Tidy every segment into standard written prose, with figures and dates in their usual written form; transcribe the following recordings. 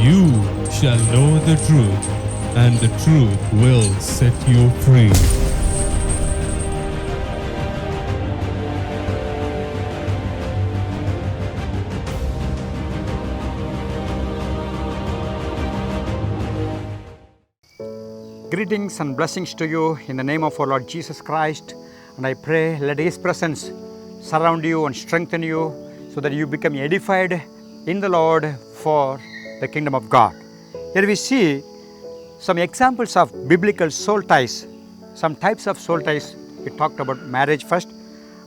you shall know the truth, and the truth will set you free. Greetings and blessings to you in the name of our Lord Jesus Christ. And I pray, let His presence surround you and strengthen you so that you become edified in the Lord for the kingdom of God. Here we see some examples of biblical soul ties, some types of soul ties. We talked about marriage first,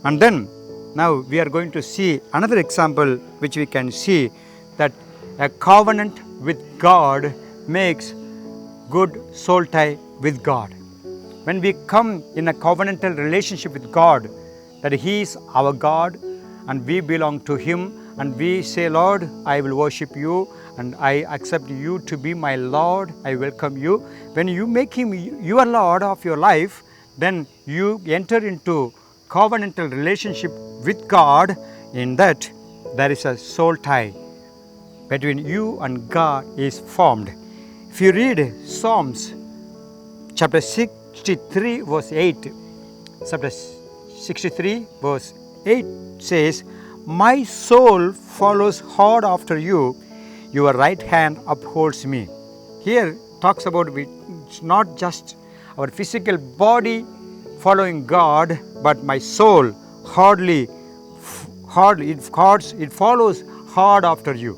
and then now we are going to see another example which we can see that a covenant with God makes good soul tie with God. When we come in a covenantal relationship with God, that He is our God and we belong to Him, and we say, Lord, I will worship you and I accept you to be my Lord, I welcome you. When you make Him your Lord of your life, then you enter into covenantal relationship with God. In that there is a soul tie between you and God is formed. If you read Psalms chapter 63 verse 8, chapter 63 verse 8 says, my soul follows hard after you, your right hand upholds me. Here talks about it's not just our physical body following God, but my soul it follows hard after you.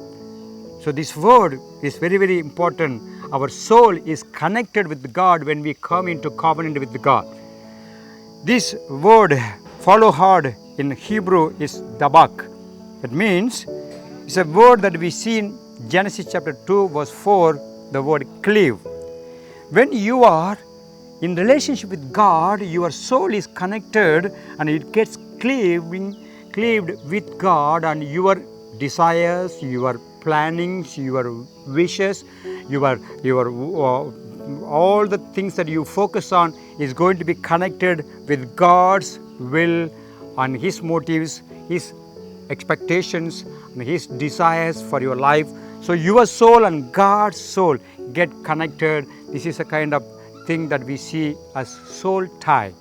So this word is very, very important. Our soul is connected with God when we come into covenant with God. This word, follow hard, in Hebrew is dabak. That means it's a word that we see in Genesis chapter 2 verse 4, the word cleave. When you are in relationship with God, your soul is connected and it gets cleaved with God, and your desires, your plannings, your wishes, all the things that you focus on is going to be connected with God's will and His motives, His expectations, and His desires for your life. So your soul and God's soul get connected. This is a kind of thing that we see as soul tie.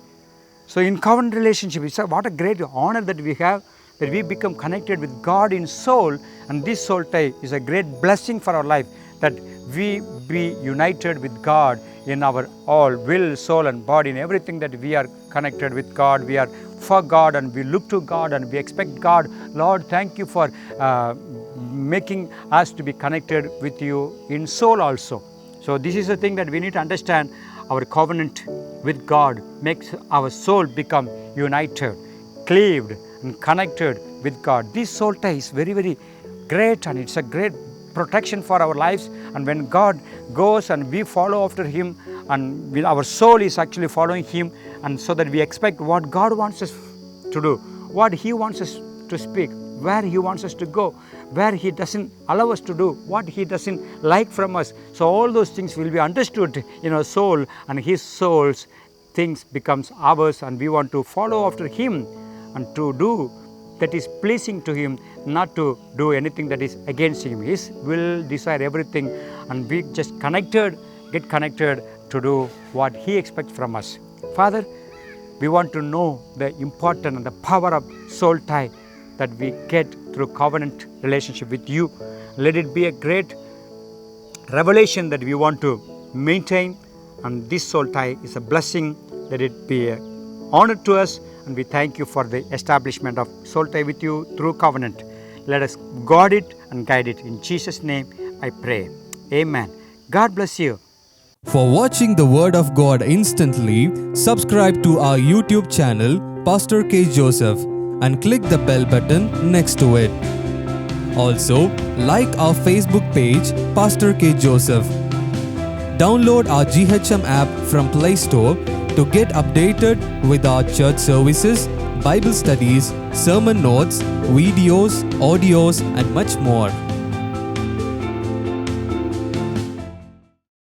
So in covenant relationship, what a great honor that we have, that we become connected with God in soul, and this soul tie is a great blessing for our life, that we be united with God in our all will, soul and body. In everything that we are connected with God, we are for God and we look to God and we expect God. Lord, thank you for making us to be connected with you in soul also. So this is the thing that we need to understand. Our covenant with God makes our soul become united, cleaved and connected with God. This soul tie is very, very great, and it's a great protection for our lives. And when God goes and we follow after Him, and our soul is actually following Him, and so that we expect what God wants us to do, what He wants us to speak, where He wants us to go, where He doesn't allow us to do, what He doesn't like from us. So all those things will be understood in our soul, and His soul's things becomes ours, and we want to follow after Him and to do that is pleasing to Him, not to do anything that is against Him. His will, desire, everything, and we just get connected to do what He expects from us. Father, we want to know the importance and the power of soul tie that we get through covenant relationship with you. Let it be a great revelation that we want to maintain, and this soul tie is a blessing. Let it be an honor to us, and we thank you for the establishment of soul tie with you through covenant. Let us guard it and guide it. In Jesus' name I pray. Amen. God bless you. For watching the Word of God instantly, subscribe to our YouTube channel, Pastor K. Joseph, and click the bell button next to it. Also, like our Facebook page, Pastor K. Joseph. Download our GHM app from Play Store to get updated with our church services, Bible studies, sermon notes, videos, audios, and much more.